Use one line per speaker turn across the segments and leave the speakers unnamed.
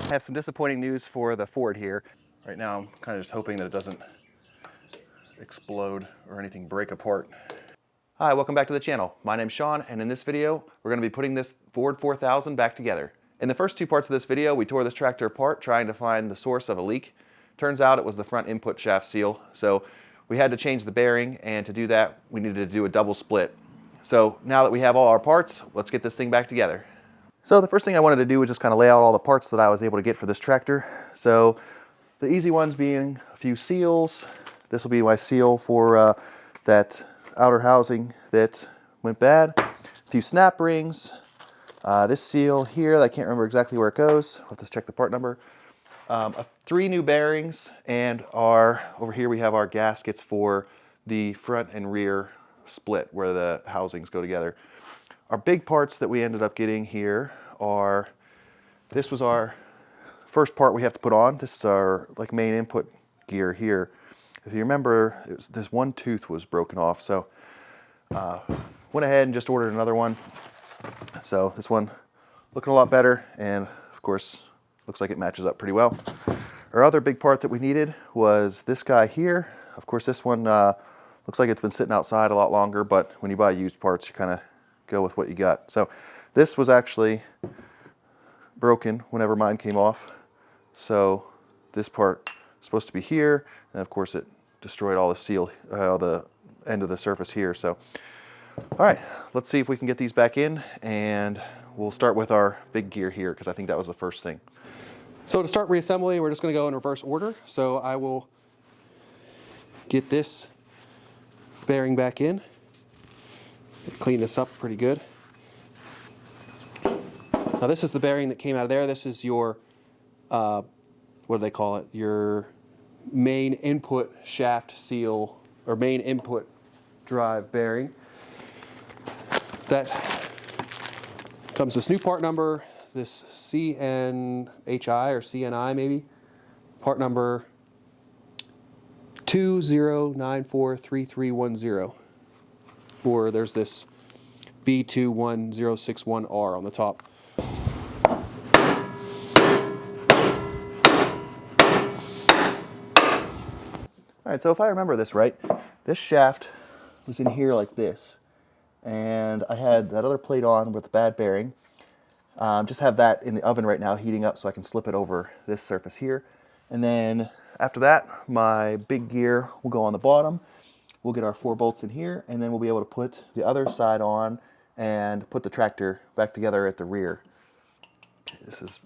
I have some disappointing news for the Ford here. Right now I'm kind of just hoping that it doesn't explode or anything break apart. Hi, welcome back to the channel. My name's Sean, and in this video we're going to be putting this Ford 4000 back together. In the first two parts of this video we tore this tractor apart trying to find the source of a leak. Turns out it was the front input shaft seal, so we had to change the bearing, and to do that we needed to do a double split. So now that we have all our parts, let's get this thing back together. So the first thing I wanted to do was just kind of lay out all the parts that I was able to get for this tractor. So the easy ones being a few seals. This will be my seal for that outer housing that went bad. A few snap rings. This seal here, I can't remember exactly where it goes. Let's just check the part number. 3 new bearings, and over here we have our gaskets for the front and rear split where the housings go together. Our big parts that we ended up getting here are, this was our first part we have to put on. This is our main input gear here. If you remember, this one tooth was broken off, so went ahead and just ordered another one. So this one looking a lot better, and of course looks like it matches up pretty well. Our other big part that we needed was this guy here. Of course this one looks like it's been sitting outside a lot longer, but when you buy used parts you kind of go with what you got. So this was actually broken whenever mine came off. So this part is supposed to be here, and of course it destroyed all the seal, the end of the surface here. So all right, let's see if we can get these back in, and we'll start with our big gear here because I think that was the first thing. So to start reassembly, we're just going to go in reverse order. So I will get this bearing back in, clean this up pretty good. Now this is the bearing that came out of there. This is your, what do they call it? Your main input shaft seal, or main input drive bearing. That comes this new part number, this CNHI or CNI maybe, part number 20943310. Or there's this B21061R on the top. All right, so if I remember this right, this shaft was in here like this, and I had that other plate on with the bad bearing. Just have that in the oven right now heating up so I can slip it over this surface here. And then after that, my big gear will go on the bottom. We'll get our 4 bolts in here, and then we'll be able to put the other side on and put the tractor back together at the rear. This has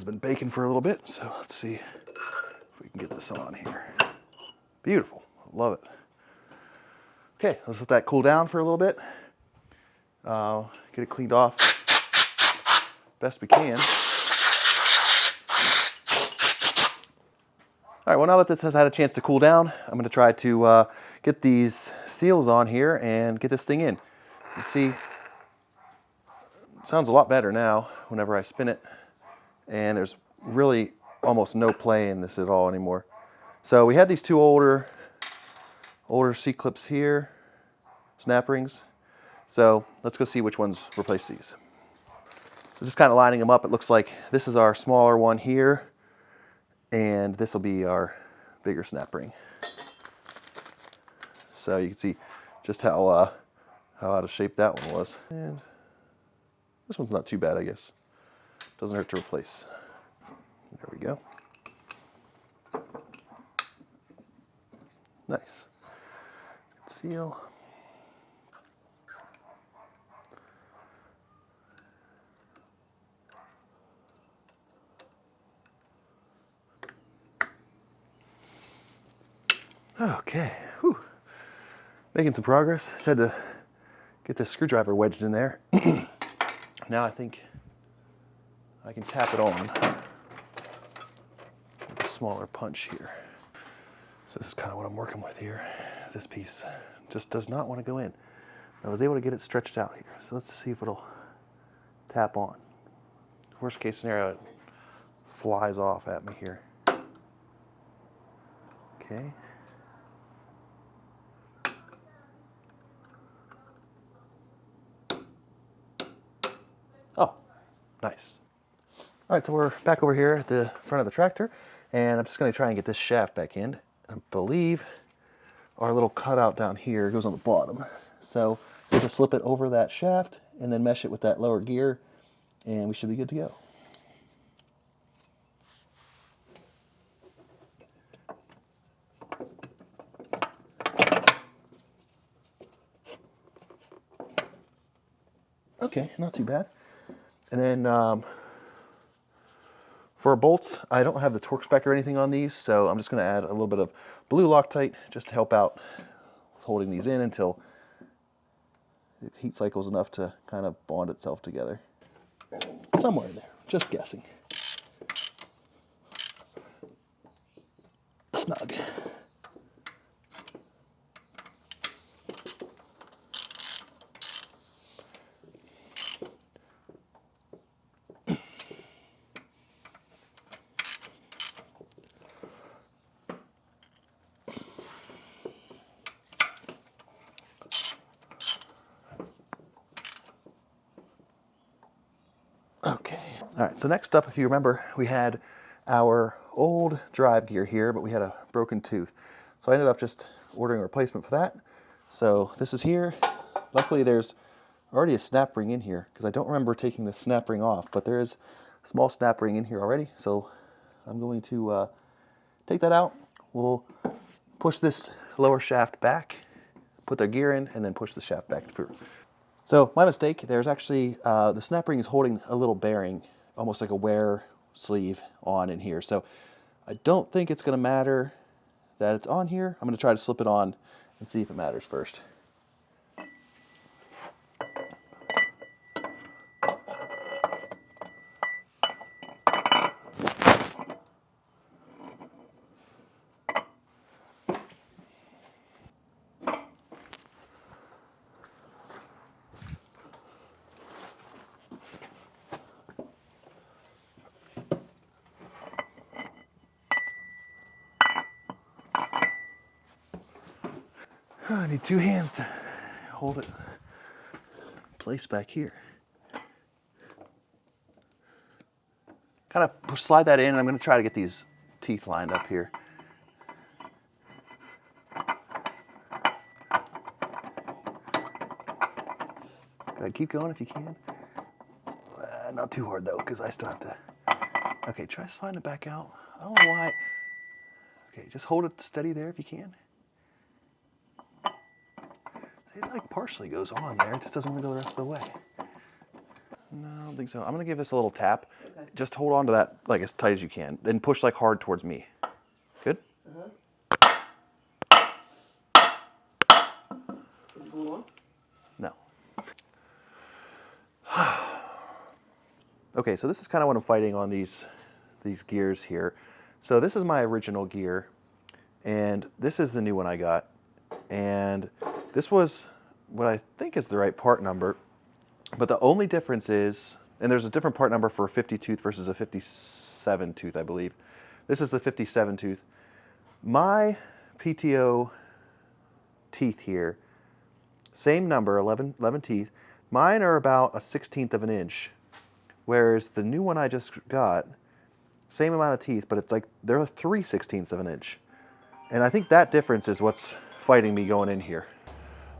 been baking for a little bit, so let's see if we can get this on here. Beautiful, love it. Okay, let's let that cool down for a little bit. Get it cleaned off best we can. All right, well, now that this has had a chance to cool down, I'm going to try to get these seals on here and get this thing in. Let's see, it sounds a lot better now whenever I spin it, and there's really almost no play in this at all anymore. So we had these 2 older C-clips here, snap rings. So let's go see which ones replace these. So just kind of lining them up, it looks like this is our smaller one here, and this will be our bigger snap ring. So you can see just how out of shape that one was. And this one's not too bad, I guess. Doesn't hurt to replace. There we go. Nice. Good seal. Okay, whew. Making some progress. Just had to get this screwdriver wedged in there. Now I think I can tap it on with a smaller punch here. So this is kind of what I'm working with here. This piece just does not want to go in. I was able to get it stretched out here. So let's see if it'll tap on. Worst case scenario, it flies off at me here. Okay. Oh, nice. All right, so we're back over here at the front of the tractor, and I'm just going to try and get this shaft back in. I believe our little cutout down here goes on the bottom. So just slip it over that shaft and then mesh it with that lower gear, and we should be good to go. Okay, not too bad. And then for bolts, I don't have the torque spec or anything on these, so I'm just going to add a little bit of blue Loctite just to help out with holding these in until it heat cycles enough to kind of bond itself together. Somewhere there, just guessing. Snug. Okay, all right, so next up, if you remember, we had our old drive gear here, but we had a broken tooth. So I ended up just ordering a replacement for that. So this is here. Luckily, there's already a snap ring in here because I don't remember taking the snap ring off, but there is a small snap ring in here already. So I'm going to take that out. We'll push this lower shaft back, put the gear in, and then push the shaft back through. So my mistake, there's actually, the snap ring is holding a little bearing, almost like a wear sleeve on in here. So I don't think it's gonna matter that it's on here. I'm gonna try to slip it on and see if it matters first. I need two hands to hold it placed back here. Kind of slide that in, and I'm going to try to get these teeth lined up here. Go ahead, keep going if you can. Not too hard though, because I still have to. Okay, try sliding it back out. I don't know why. Okay, just hold it steady there if you can. It like partially goes on there, it just doesn't want to go the rest of the way. No, I don't think so. I'm going to give this a little tap. Okay. Just hold on to that like as tight as you can, then push like hard towards me. Good?
Uh-huh. Is it going on?
No. Okay, so this is kind of what I'm fighting on these gears here. So this is my original gear, and this is the new one I got. And this was what I think is the right part number, but the only difference is, and there's a different part number for a 50 tooth versus a 57 tooth, I believe. This is the 57 tooth. My PTO teeth here, same number, 11 teeth. Mine are about a 1/16 of an inch, whereas the new one I just got, same amount of teeth, but it's like they're 3/16 of an inch. And I think that difference is what's fighting me going in here.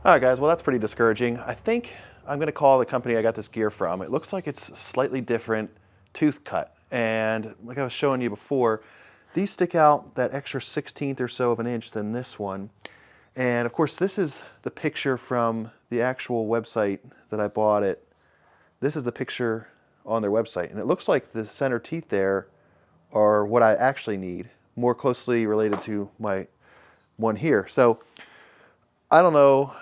All right, guys, well, that's pretty discouraging. I think I'm going to call the company I got this gear from. It looks like it's a slightly different tooth cut. And like I was showing you before, these stick out that extra 1/16 or so of an inch than this one. And of course, this is the picture from the actual website that I bought it. This is the picture on their website. And it looks like the center teeth there are what I actually need, more closely related to my one here. So I don't know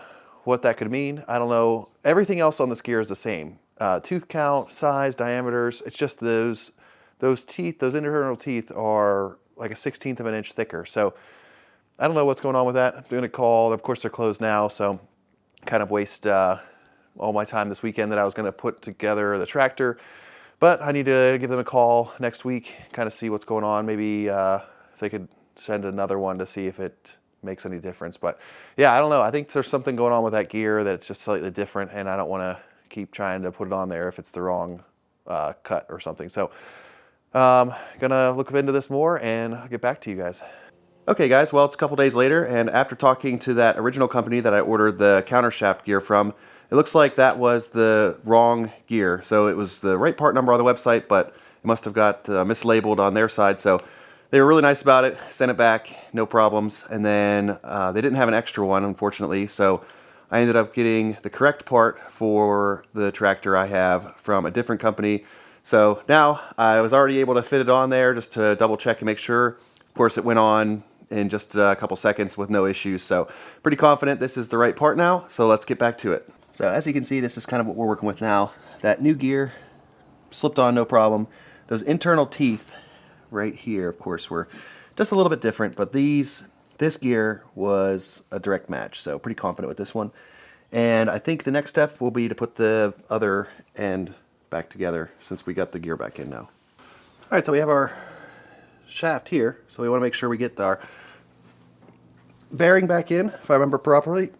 what that could mean. I don't know. Everything else on this gear is the same. Tooth count, size, diameters. It's just those teeth, those internal teeth are like a 1/16 of an inch thicker. So I don't know what's going on with that. I'm going to call. Of course, they're closed now, so kind of waste all my time this weekend that I was going to put together the tractor. But I need to give them a call next week, kind of see what's going on. Maybe if they could send another one to see if it makes any difference. But yeah, I don't know. I think there's something going on with that gear that's just slightly different, and I don't want to keep trying to put it on there if it's the wrong cut or something. So Gonna look into this more and I'll get back to you guys. Okay guys, well it's a couple days later, and after talking to that original company that I ordered the countershaft gear from, it looks like that was the wrong gear. So it was the right part number on the website, but it must have got mislabeled on their side. So they were really nice about it, sent it back, no problems. And then they didn't have an extra one, unfortunately. So I ended up getting the correct part for the tractor I have from a different company. So now I was already able to fit it on there just to double check and make sure. Of course, it went on in just a couple seconds with no issues. So pretty confident this is the right part now. So let's get back to it. So as you can see, this is kind of what we're working with now. That new gear slipped on no problem. Those internal teeth right here, of course, were just a little bit different, but this gear was a direct match. So pretty confident with this one. And I think the next step will be to put the other end back together since we got the gear back in now. All right, so we have our shaft here. So we want to make sure we get our bearing back in, if I remember properly.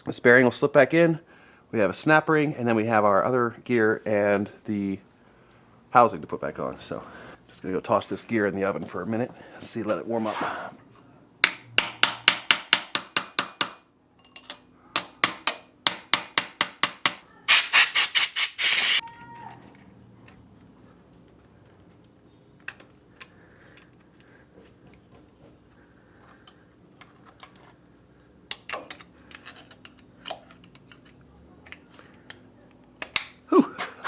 This bearing will slip back in. We have a snap ring, and then we have our other gear and the housing to put back on. So just gonna go toss this gear in the oven for a minute. See, let it warm up.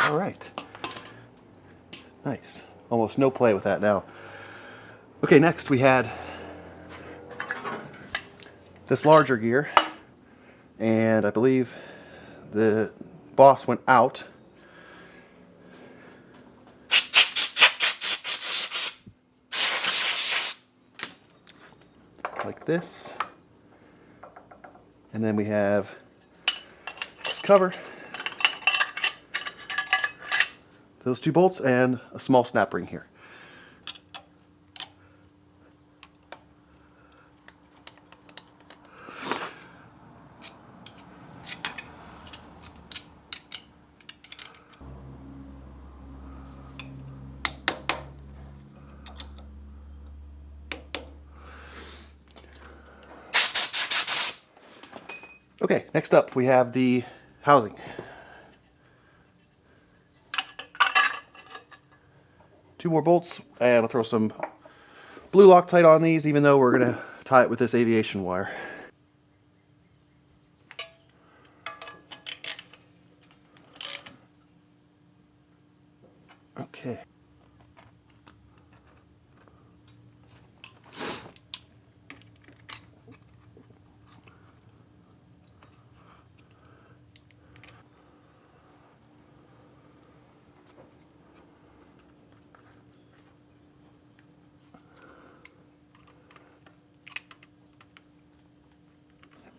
All right. Nice. Almost no play with that now. Okay, next we had this larger gear, and I believe the boss went out. Like this. And then we have this cover, those two bolts, and a small snap ring here. Okay, next up we have the housing. Two more bolts, and I'll throw some blue Loctite on these, even though we're going to tie it with this aviation wire. Okay.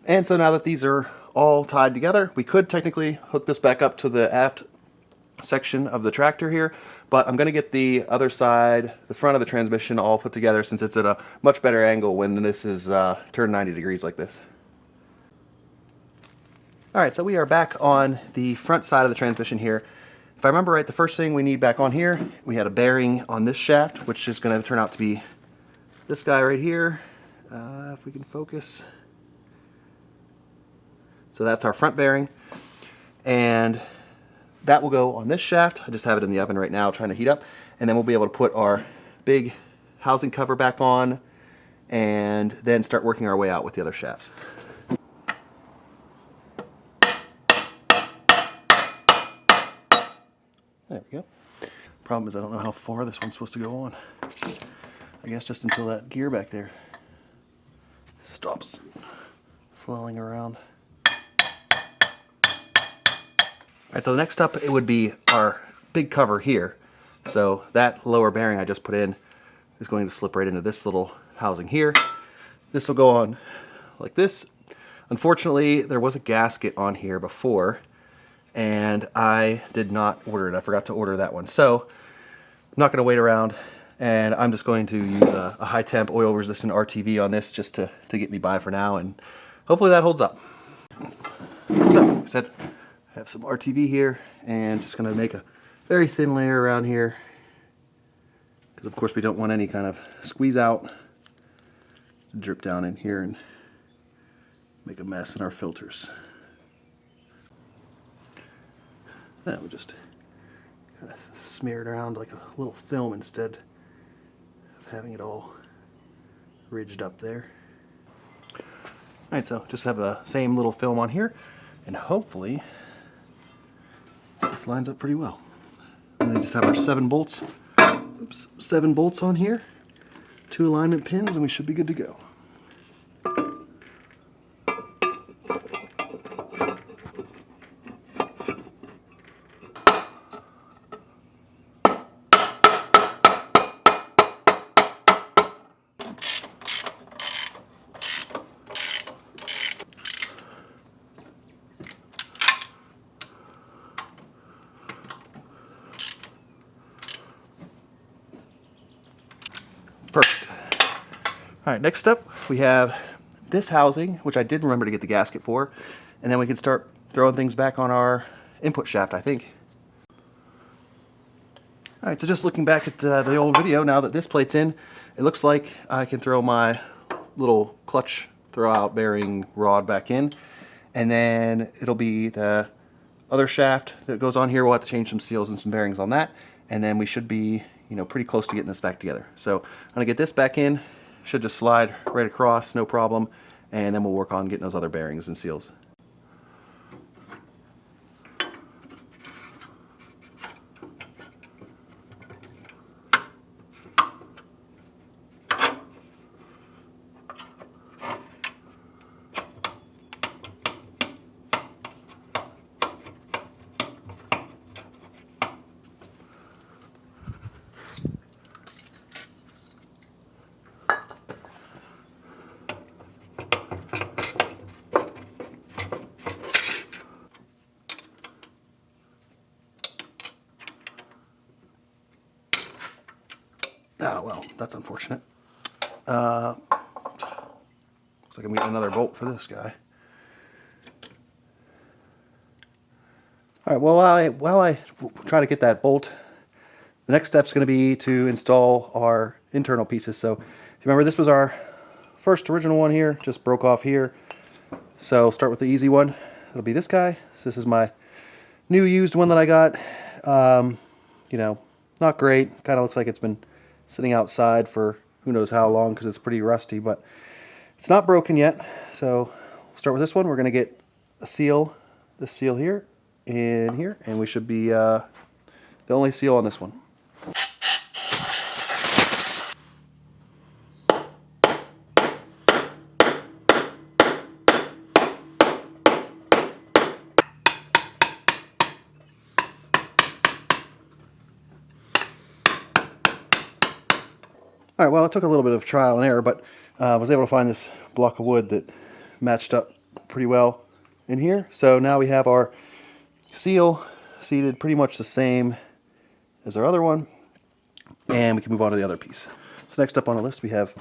And so now that these are all tied together, we could technically hook this back up to the aft section of the tractor here, but I'm going to get the other side, the front of the transmission, all put together since it's at a much better angle when this is turned 90 degrees like this. Alright, so we are back on the front side of the transmission here. If I remember right, the first thing we need back on here, we had a bearing on this shaft, which is going to turn out to be this guy right here. If we can focus. So that's our front bearing, and that will go on this shaft. I just have it in the oven right now trying to heat up, and then we'll be able to put our big housing cover back on and then start working our way out with the other shafts. There we go. Problem is I don't know how far this one's supposed to go on. I guess just until that gear back there stops flailing around. Alright, so the next up, it would be our big cover here. So that lower bearing I just put in is going to slip right into this little housing here. This will go on like this. Unfortunately, there was a gasket on here before, and I did not order it. I forgot to order that one. So I'm not going to wait around, and I'm just going to use a high temp oil resistant RTV on this just to get me by for now, and hopefully that holds up. So, like I said, I have some RTV here, and just going to make a very thin layer around here. because of course we don't want any kind of squeeze out to drip down in here and make a mess in our filters. Then we just kind of smear it around like a little film instead of having it all ridged up there. Alright, so just have the same little film on here, and hopefully this lines up pretty well. And then just have our 7 bolts. Oops, 7 bolts on here, 2 alignment pins, and we should be good to go. Perfect. Alright, next up we have this housing, which I did remember to get the gasket for, and then we can start throwing things back on our input shaft, I think. Alright, so just looking back at the old video, now that this plate's in, it looks like I can throw my little clutch throw-out bearing rod back in, and then it'll be the other shaft that goes on here. We'll have to change some seals and some bearings on that, and then we should be, you know, pretty close to getting this back together. So I'm going to get this back in, should just slide right across, no problem, and then we'll work on getting those other bearings and seals. Oh, well, that's unfortunate. Looks like I'm getting another bolt for this guy. All right, well, while I try to get that bolt, the next step is going to be to install our internal pieces. So if you remember, this was our first original one here, just broke off here. So start with the easy one. It'll be this guy. So this is my new used one that I got. You know, not great. Kind of looks like it's been sitting outside for who knows how long because it's pretty rusty, but it's not broken yet. So we'll start with this one. We're going to get a seal, this seal here and here, and we should be the only seal on this one. Alright, well, it took a little bit of trial and error, but I was able to find this block of wood that matched up pretty well in here. So now we have our seal seated pretty much the same as our other one, and we can move on to the other piece. So next up on the list we have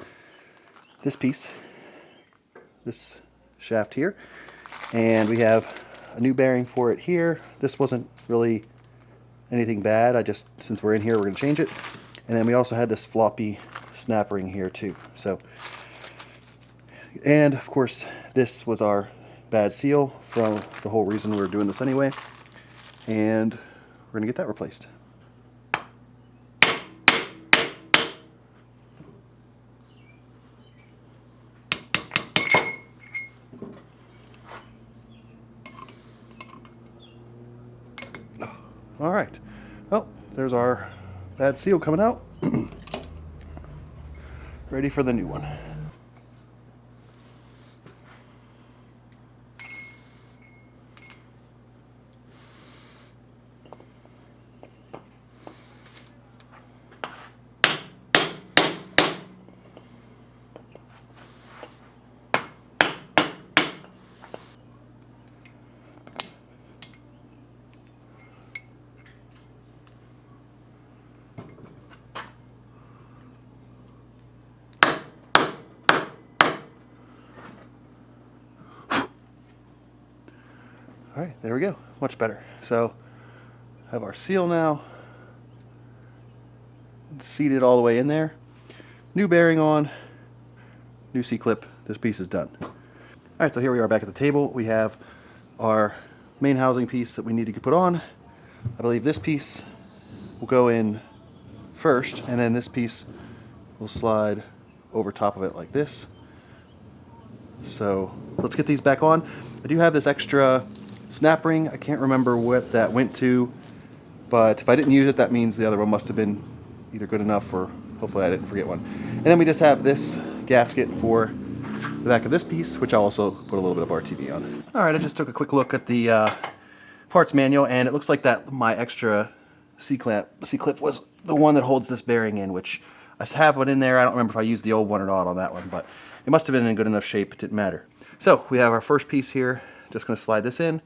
this piece, this shaft here, and we have a new bearing for it here. This wasn't really anything bad, since we're in here, we're going to change it. And then we also had this floppy snap ring here too. So, and of course, this was our bad seal from the whole reason we were doing this anyway. And we're gonna get that replaced. All right. Oh, there's our bad seal coming out. Ready for the new one. All right, there we go. Much better. So, have our seal now.
seated all the way in there. New bearing on, new C-clip. This piece is done. All right, so here we are back at the table. We have our main housing piece that we need to put on. I believe this piece will go in first, and then this piece will slide over top of it like this. So let's get these back on. I do have this extra snap ring. I can't remember what that went to, but if I didn't use it, that means the other one must have been either good enough, or hopefully I didn't forget one. And then we just have this gasket for the back of this piece, which I'll also put a little bit of RTV on. All right, I just took a quick look at the parts manual, and it looks like that my extra C-clip was the one that holds this bearing in, which I have one in there. I don't remember if I used the old one or not on that one, but it must have been in good enough shape, it didn't matter. So we have our first piece here. Just going to slide this in,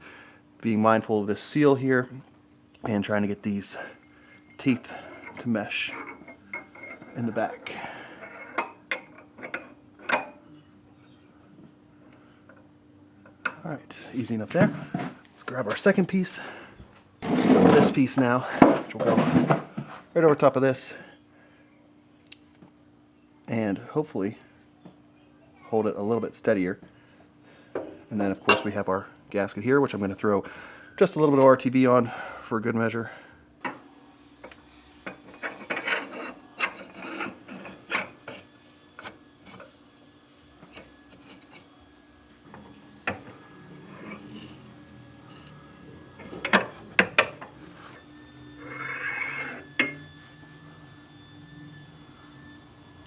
being mindful of this seal here, and trying to get these teeth to mesh in the back. All right, easy enough there. Let's grab our second piece. This piece now, which will go right over top of this, and hopefully hold it a little bit steadier. And then of course we have our gasket here, which I'm going to throw just a little bit of RTV on for good measure.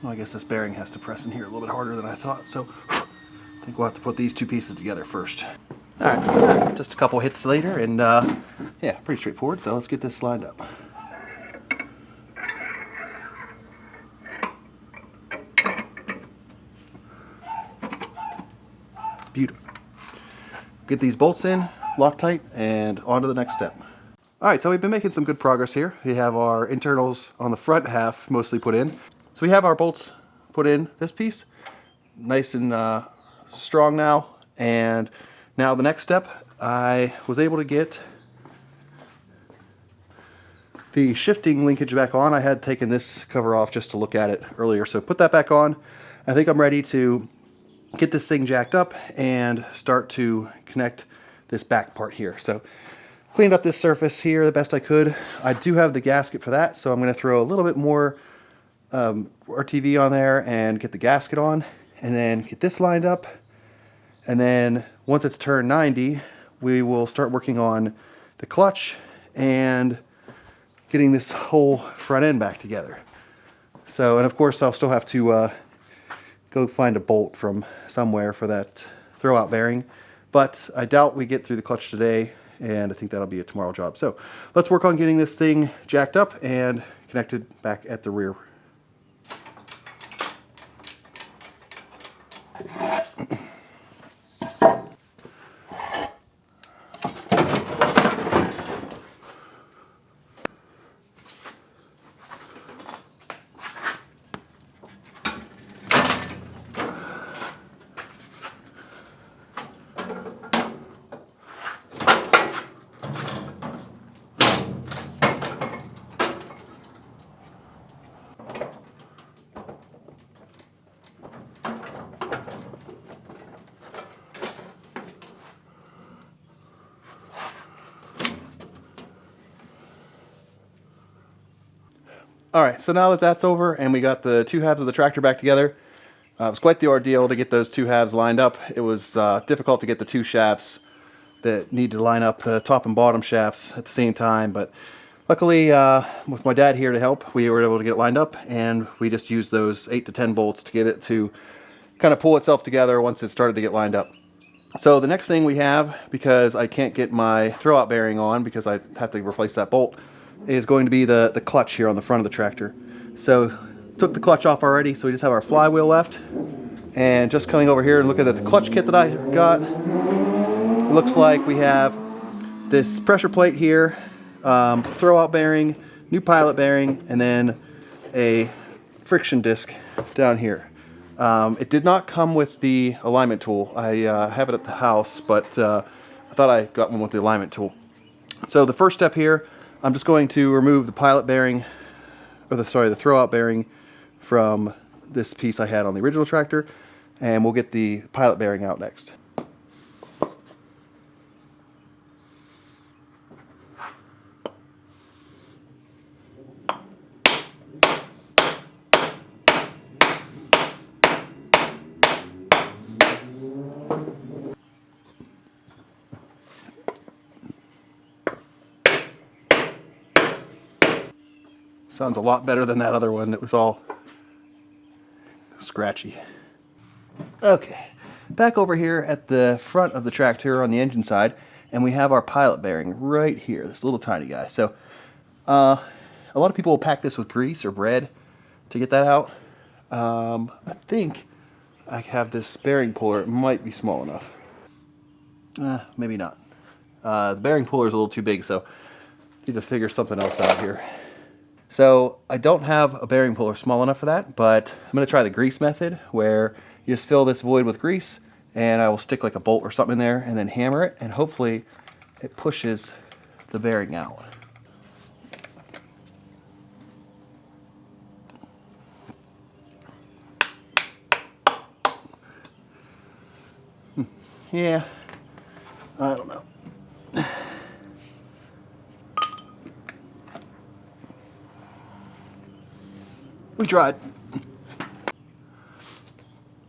Well, I guess this bearing has to press in here a little bit harder than I thought, so I think we'll have to put these two pieces together first. All right, just a couple hits later, and yeah, pretty straightforward, so let's get this lined up. Beautiful. Get these bolts in, Loctite, and on to the next step. All right, so we've been making some good progress here. We have our internals on the front half mostly put in. So we have our bolts put in this piece, nice and strong now. And now the next step, I was able to get the shifting linkage back on. I had taken this cover off just to look at it earlier, so put that back on. I think I'm ready to get this thing jacked up and start to connect this back part here. So cleaned up this surface here the best I could. I do have the gasket for that, so I'm going to throw a little bit more RTV on there and get the gasket on, and then get this lined up. And then once it's turned 90, we will start working on the clutch and getting this whole front end back together. So, and of course I'll still have to go find a bolt from somewhere for that throwout bearing, but I doubt we get through the clutch today, and I think that'll be a tomorrow job. So let's work on getting this thing jacked up and connected back at the rear. All right, so now that that's over and we got the two halves of the tractor back together, it was quite the ordeal to get those two halves lined up. It was difficult to get the two shafts that need to line up, the top and bottom shafts at the same time, but luckily with my dad here to help, we were able to get it lined up, and we just used those 8 to 10 bolts to get it to kind of pull itself together once it started to get lined up. So the next thing we have, because I can't get my throwout bearing on because I have to replace that bolt, is going to be the clutch here on the front of the tractor. So took the clutch off already, so we just have our flywheel left. And just coming over here and looking at the clutch kit that I got, it looks like we have this pressure plate here, throwout bearing, new pilot bearing, and then a friction disc down here. It did not come with the alignment tool. I have it at the house, but I thought I got one with the alignment tool. So the first step here, I'm just going to remove the pilot bearing or the throwout bearing from this piece I had on the original tractor, and we'll get the pilot bearing out next. Sounds a lot better than that other one. It was all scratchy. Okay, back over here at the front of the tractor on the engine side, and we have our pilot bearing right here, this little tiny guy. So a lot of people will pack this with grease or bread to get that out. I think I have this bearing puller. It might be small enough. Maybe not. The bearing puller is a little too big, so I need to figure something else out here. So I don't have a bearing puller small enough for that, but I'm going to try the grease method, where you just fill this void with grease, and I will stick like a bolt or something in there and then hammer it, and hopefully it pushes the bearing out. Yeah, I don't know. We tried.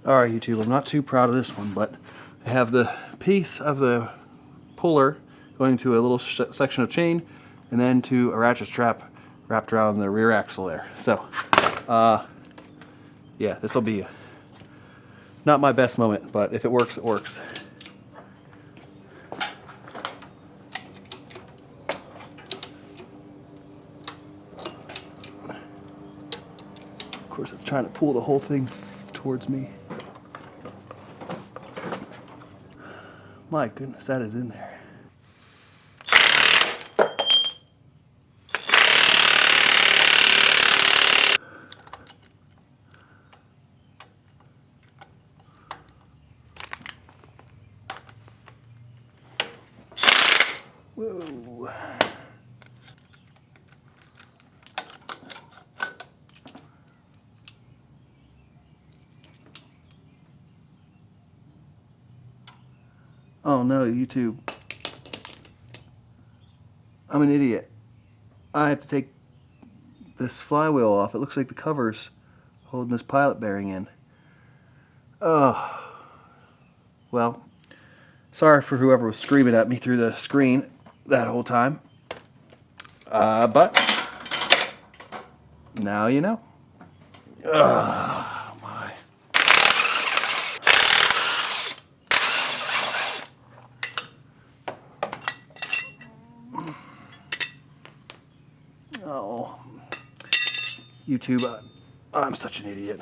Alright, YouTube, I'm not too proud of this one, but I have the piece of the puller going to a little section of chain, and then to a ratchet strap wrapped around the rear axle there. So, yeah, this will be not my best moment, but if it works, it works. Of course, it's trying to pull the whole thing towards me. My goodness, that is in there. Whoa. Oh no, YouTube. I'm an idiot. I have to take this flywheel off. It looks like the cover's holding this pilot bearing in. Oh. Well, sorry for whoever was screaming at me through the screen that whole time. But now you know. Oh my. Oh, YouTube, I'm such an idiot.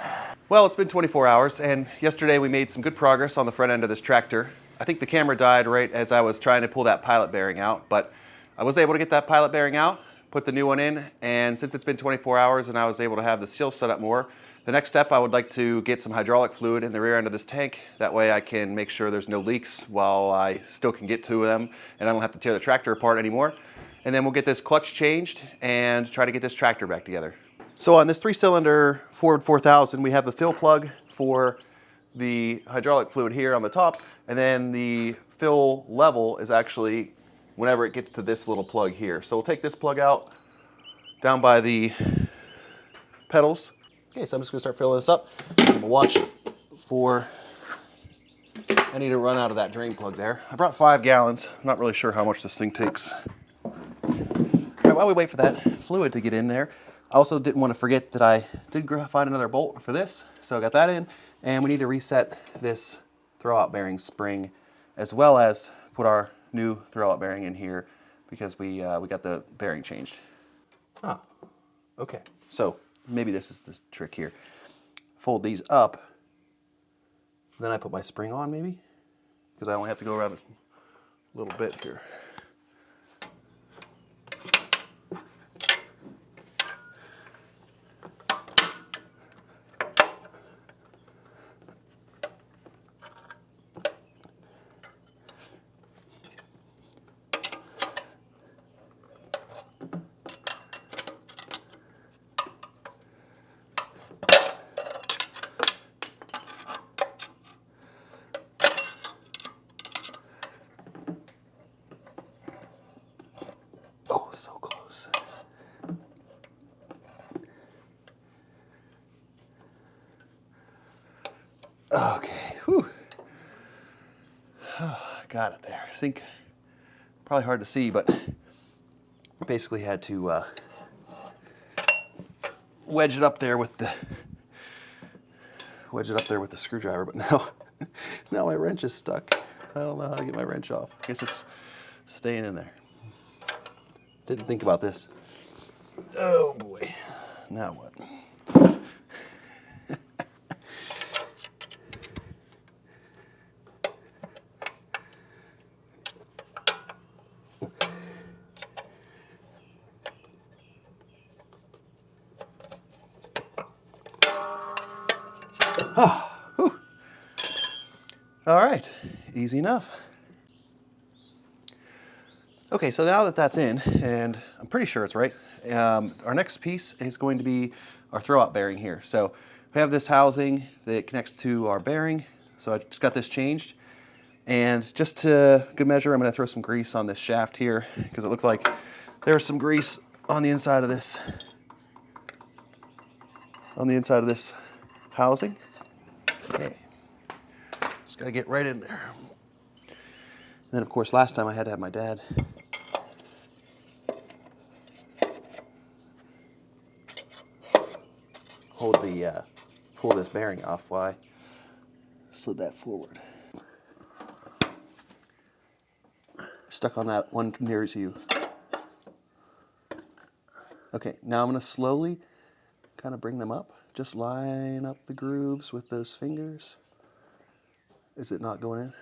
Well, it's been 24 hours, and yesterday we made some good progress on the front end of this tractor. I think the camera died right as I was trying to pull that pilot bearing out, but I was able to get that pilot bearing out, put the new one in, and since it's been 24 hours and I was able to have the seal set up more, the next step I would like to get some hydraulic fluid in the rear end of this tank. That way I can make sure there's no leaks while I still can get to them and I don't have to tear the tractor apart anymore. And then we'll get this clutch changed and try to get this tractor back together. So on this 3-cylinder Ford 4000, we have the fill plug for the hydraulic fluid here on the top, and then the fill level is actually whenever it gets to this little plug here. So we'll take this plug out down by the pedals. Okay, so I'm just gonna start filling this up. I'm gonna watch for, I need to run out of that drain plug there. I brought 5 gallons. I'm not really sure how much this thing takes. All right, while we wait for that fluid to get in there, I also didn't want to forget that I did find another bolt for this, so I got that in, and we need to reset this throwout bearing spring, as well as put our new throwout bearing in here because we got the bearing changed. Ah, okay. So maybe this is the trick here. Fold these up, then I put my spring on maybe, because I only have to go around a little bit here.
Okay, whew. Oh, got it there. I think probably hard to see, but basically had to wedge it up there with the screwdriver. But now now my wrench is stuck. I don't know how to get my wrench off. I guess it's staying in there. Didn't think about this. Oh boy. Now what? All right, easy enough. Okay, so now that that's in, and I'm pretty sure it's right, our next piece is going to be our throwout bearing here. So we have this housing that connects to our bearing. So I just got this changed. And just to good measure, I'm gonna throw some grease on this shaft here because it looked like there's some grease on the inside of this housing. Okay. Just gotta get right in there. And then of course last time I had to have my dad hold the pull this bearing off while I slid that forward. Stuck on that one nearest you. Okay, now I'm gonna slowly kind of bring them up. Just line up the grooves with those fingers. Is it not going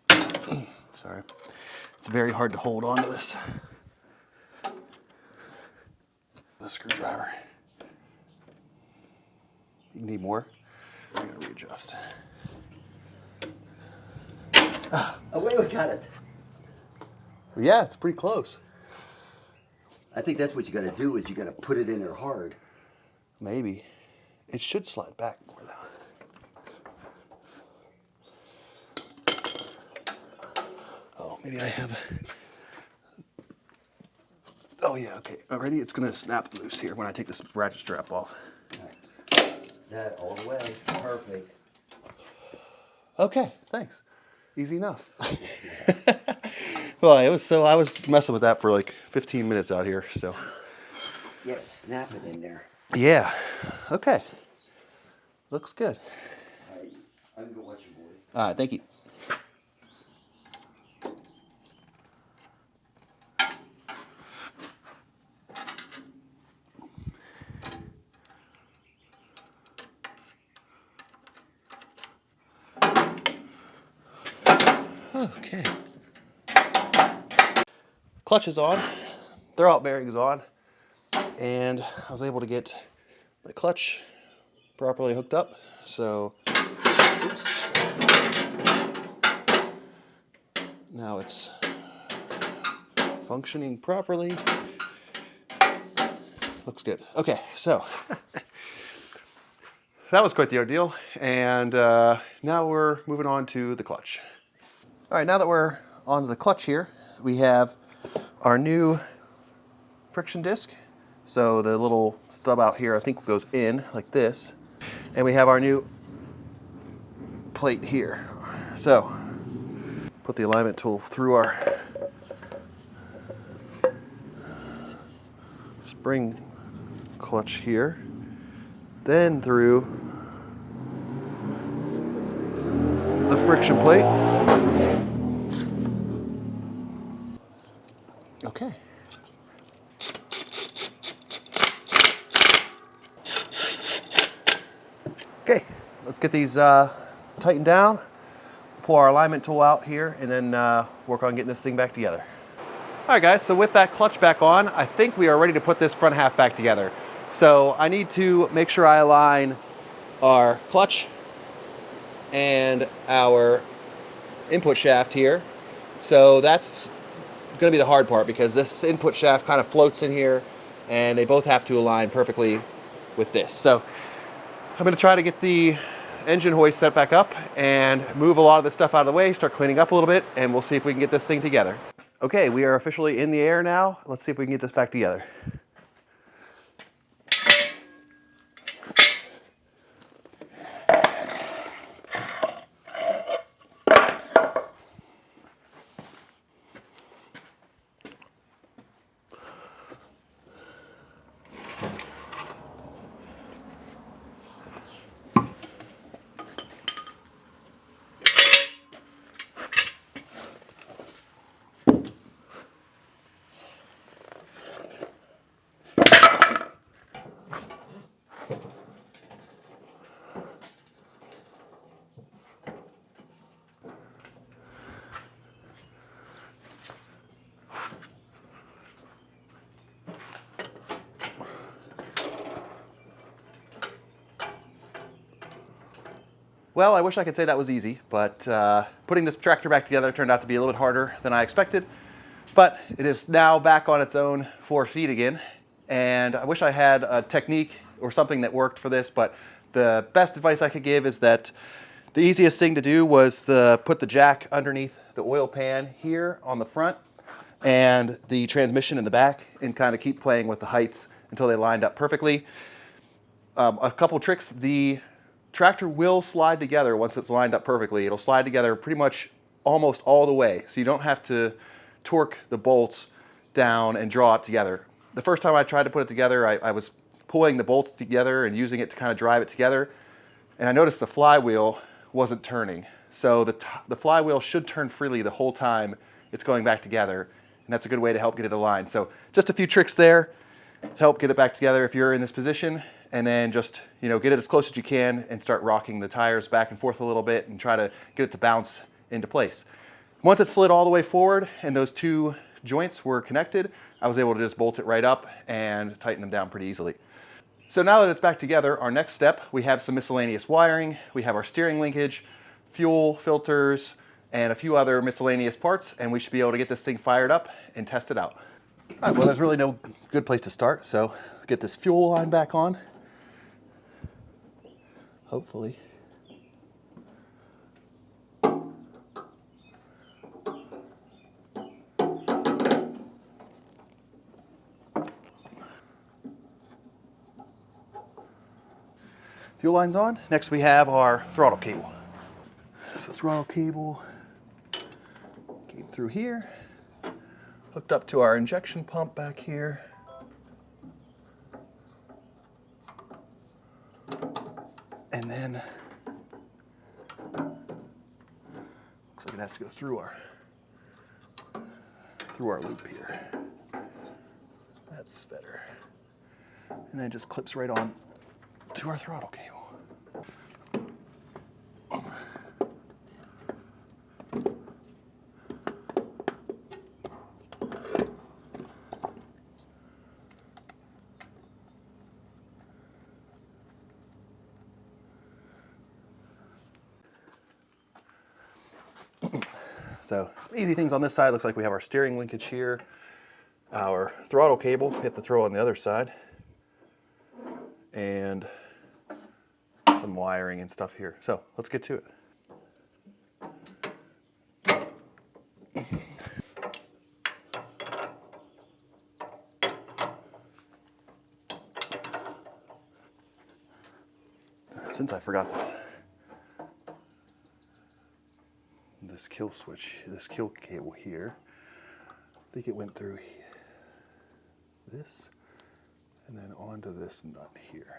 in? Sorry. It's very hard to hold on to this. The screwdriver. You need more? I'm gonna readjust.
Oh, wait, we got it.
Yeah, it's pretty close.
I think that's what you got to do is you got to put it in there hard.
Maybe. It should slide back more though. Oh, maybe I have. Oh yeah, okay. Already it's gonna snap loose here when I take this ratchet strap off.
That all the way. Perfect.
Okay, thanks. Easy enough. Well, I was messing with that for like 15 minutes out here, so.
Yeah, snap it in there.
Yeah. Okay. Looks good.
I can go watch your boy.
All right, thank you. Okay. Clutch is on, throwout bearing is on, and I was able to get my clutch properly hooked up. So, oops. Now it's functioning properly. Looks good. Okay, so that was quite the ordeal, and now we're moving on to the clutch. All right, now that we're onto the clutch here, we have our new friction disc. So the little stub out here, I think, goes in like this. And we have our new plate here. So put the alignment tool through our spring clutch here, then through the friction plate. Okay. Okay, let's get these tightened down, pull our alignment tool out here, and then work on getting this thing back together. All right, guys, so with that clutch back on, I think we are ready to put this front half back together. So I need to make sure I align our clutch and our input shaft here. So that's gonna be the hard part because this input shaft kind of floats in here and they both have to align perfectly with this. So I'm gonna try to get the engine hoist set back up and move a lot of the stuff out of the way, start cleaning up a little bit, and we'll see if we can get this thing together. Okay, we are officially in the air now. Let's see if we can get this back together.
Well, I wish I could say that was easy, but putting this tractor back together turned out to be a little bit harder than I expected. But it is now back on its own 4 feet again. And I wish I had a technique or something that worked for this, but the best advice I could give is that the easiest thing to do was put the jack underneath the oil pan here on the front and the transmission in the back, and kind of keep playing with the heights until they lined up perfectly. A couple tricks: the tractor will slide together once it's lined up perfectly. It'll slide together pretty much almost all the way, so you don't have to torque the bolts down and draw it together. The first time I tried to put it together, I was pulling the bolts together and using it to kind of drive it together, and I noticed the flywheel wasn't turning. So the flywheel should turn freely the whole time it's going back together, and that's a good way to help get it aligned. So just a few tricks there help get it back together if you're in this position, and then just get it as close as you can and start rocking the tires back and forth a little bit and try to get it to bounce into place. Once it slid all the way forward and those 2 joints were connected, I was able to just bolt it right up and tighten them down pretty easily. So now that it's back together, our next step, we have some miscellaneous wiring. We have our steering linkage, fuel filters, and a few other miscellaneous parts, and we should be able to get this thing fired up and test it out. All right, well, there's really no good place to start, so let's get this fuel line back on. Hopefully. Fuel line's on. Next we have our throttle cable. So throttle cable came through here, hooked up to our injection pump back here. And then looks like it has to go through our loop here. That's better. And then it just clips right on to our throttle cable. So some easy things on this side. Looks like we have our steering linkage here, our throttle cable we have to throw on the other side, and some wiring and stuff here. So let's get to it. Since I forgot this kill switch, this kill cable here, I think it went through this and then onto this nut here.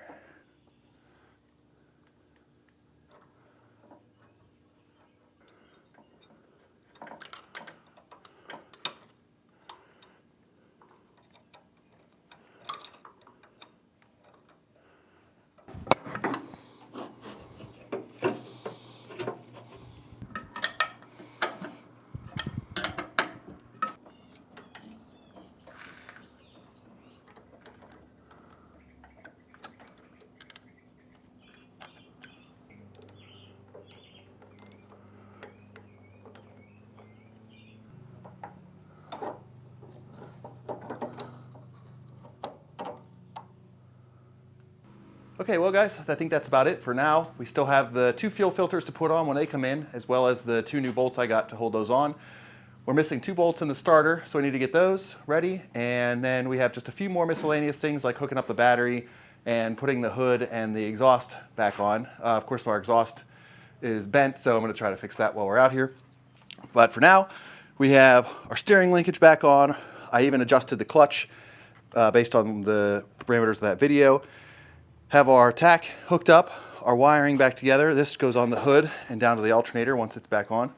Okay, well guys, I think that's about it for now. We still have the 2 fuel filters to put on when they come in, as well as the 2 new bolts I got to hold those on. We're missing 2 bolts in the starter, so I need to get those ready. And then we have just a few more miscellaneous things like hooking up the battery and putting the hood and the exhaust back on. Of course, our exhaust is bent, so I'm gonna try to fix that while we're out here. But for now, we have our steering linkage back on. I even adjusted the clutch based on the parameters of that video. Have our tack hooked up, our wiring back together. This goes on the hood and down to the alternator once it's back on.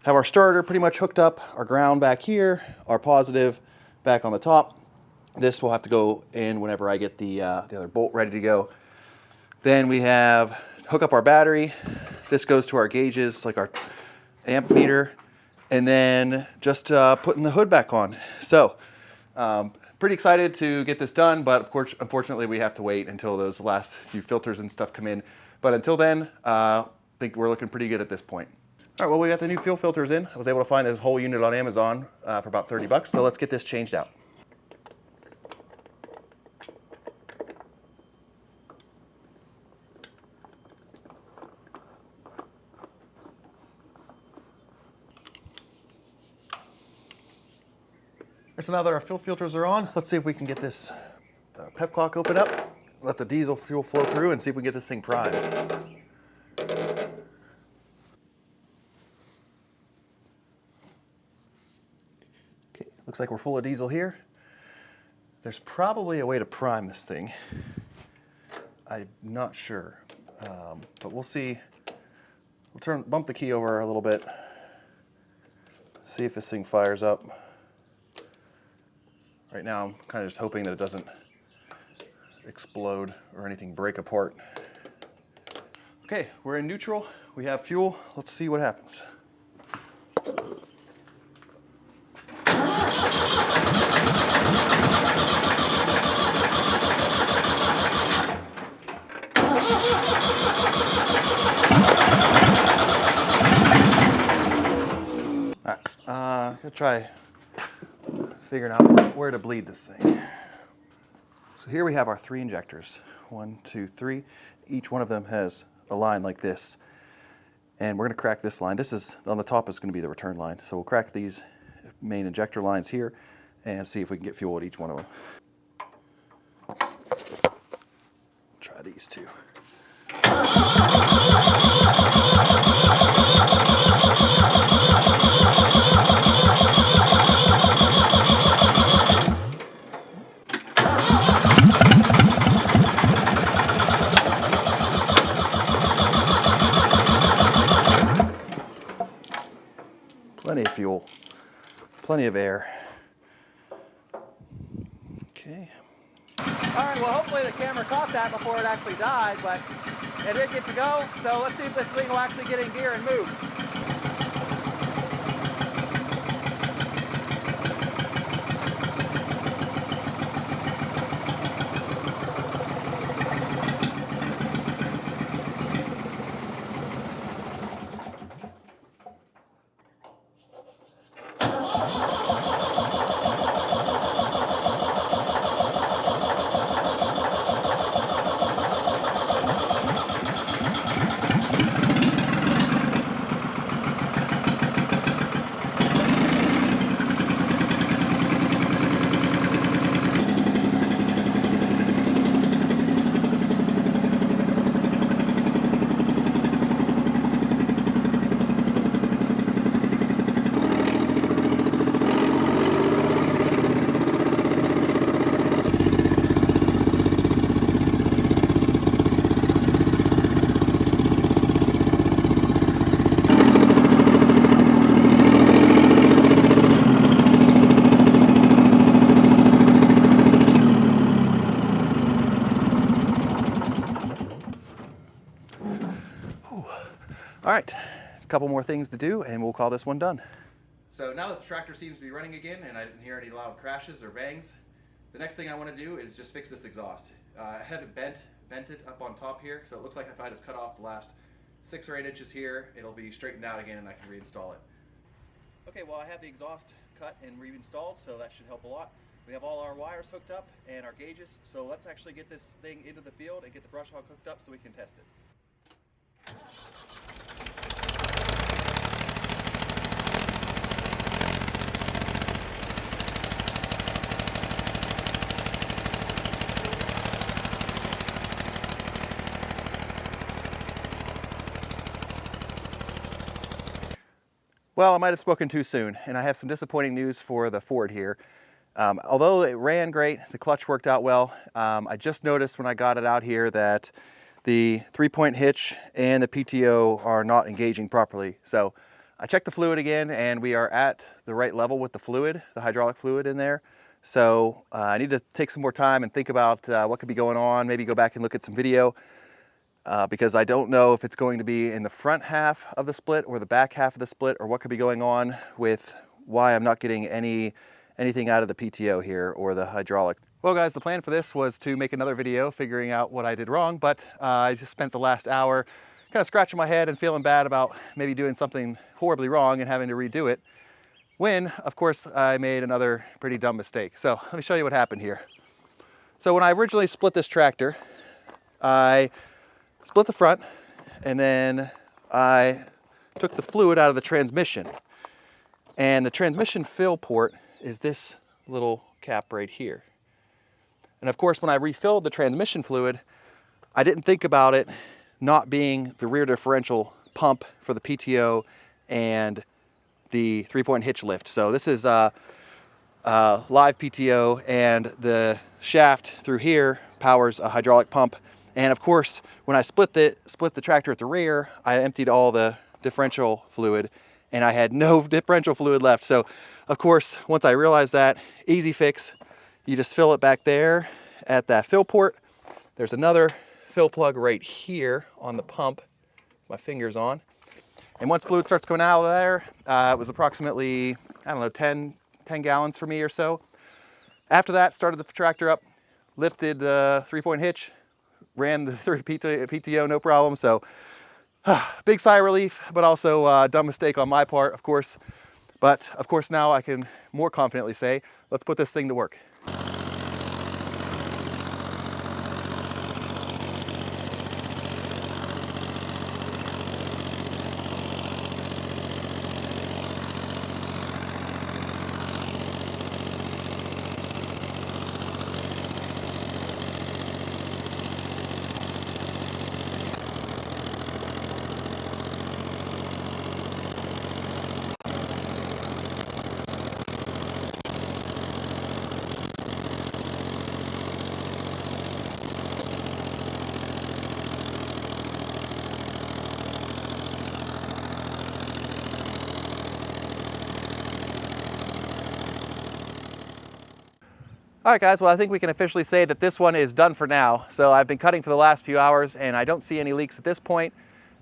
Have our starter pretty much hooked up, our ground back here, our positive back on the top. This will have to go in whenever I get the other bolt ready to go. Then we have hook up our battery. This goes to our gauges, like our amp meter, and then just putting the hood back on. So pretty excited to get this done, but of course, unfortunately, we have to wait until those last few filters and stuff come in.
But until then, I think we're looking pretty good at this point. All right, well, we got the new fuel filters in. I was able to find this whole unit on Amazon for about 30 bucks. So let's get this changed out. So now that our fuel filters are on, let's see if we can get this pep clock open up, let the diesel fuel flow through, and see if we can get this thing primed. Okay, looks like we're full of diesel here. There's probably a way to prime this thing. I'm not sure, but we'll see. We'll bump the key over a little bit, see if this thing fires up. Right now, I'm kind of just hoping that it doesn't explode or anything break apart. Okay, we're in neutral. We have fuel. Let's see what happens. All right, I'm gonna try figuring out where to bleed this thing. So here we have our 3 injectors. 1, 2, 3. Each one of them has a line like this. And we're going to crack this line. This is, on the top is going to be the return line. So we'll crack these main injector lines here and see if we can get fuel at each one of them. Try these two. Plenty of fuel, plenty of air. Okay.
All right, well, hopefully the camera caught that before it actually died, but it did get to go. So let's see if this thing will actually get in gear and move.
All right, a couple more things to do and we'll call this one done. So now that the tractor seems to be running again and I didn't hear any loud crashes or bangs, the next thing I want to do is just fix this exhaust. I had it bent it up on top here, so it looks like if I just cut off the last 6 or 8 inches here, it'll be straightened out again and I can reinstall it. Okay, well I have the exhaust cut and reinstalled, so that should help a lot. We have all our wires hooked up and our gauges, so let's actually get this thing into the field and get the brush hog hooked up so we can test it. Well, I might have spoken too soon, and I have some disappointing news for the Ford here. Although it ran great, the clutch worked out well, I just noticed when I got it out here that the 3-point hitch and the PTO are not engaging properly. So I checked the fluid again, and we are at the right level with the fluid, the hydraulic fluid in there. So I need to take some more time and think about what could be going on, maybe go back and look at some video. Because I don't know if it's going to be in the front half of the split or the back half of the split, or what could be going on with why I'm not getting anything out of the PTO here or the hydraulic
Well guys, the plan for this was to make another video figuring out what I did wrong, but I just spent the last hour kind of scratching my head and feeling bad about maybe doing something horribly wrong and having to redo it, when, of course, I made another pretty dumb mistake. So let me show you what happened here. So when I originally split this tractor, I split the front and then I took the fluid out of the transmission. And the transmission fill port is this little cap right here. And of course, when I refilled the transmission fluid, I didn't think about it not being the rear differential pump for the PTO and the 3-point hitch lift. So this is live PTO, and the shaft through here powers a hydraulic pump. And of course, when I split the tractor at the rear, I emptied all the differential fluid and I had no differential fluid left. So of course, once I realized that, easy fix. You just fill it back there at that fill port. There's another fill plug right here on the pump, my finger's on. And once fluid starts coming out of there, it was approximately, I don't know, 10 gallons for me or so. After that, started the tractor up, lifted the 3-point hitch, ran the PTO, no problem. So big sigh of relief, but also a dumb mistake on my part, of course. But of course now I can more confidently say, let's put this thing to work. All right guys, well I think we can officially say that this one is done for now. So I've been cutting for the last few hours and I don't see any leaks at this point.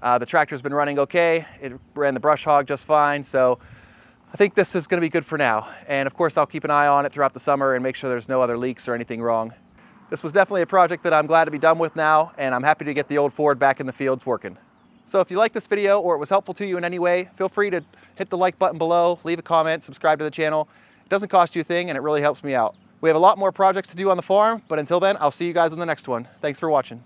The tractor's been running okay. It ran the brush hog just fine. So I think this is gonna be good for now. And of course I'll keep an eye on it throughout the summer and make sure there's no other leaks or anything wrong. This was definitely a project that I'm glad to be done with now, and I'm happy to get the old Ford back in the fields working. So if you like this video or it was helpful to you in any way, feel free to hit the like button below, leave a comment, subscribe to the channel. It doesn't cost you a thing and it really helps me out. We have a lot more projects to do on the farm, but until then, I'll see you guys on the next one. Thanks for watching.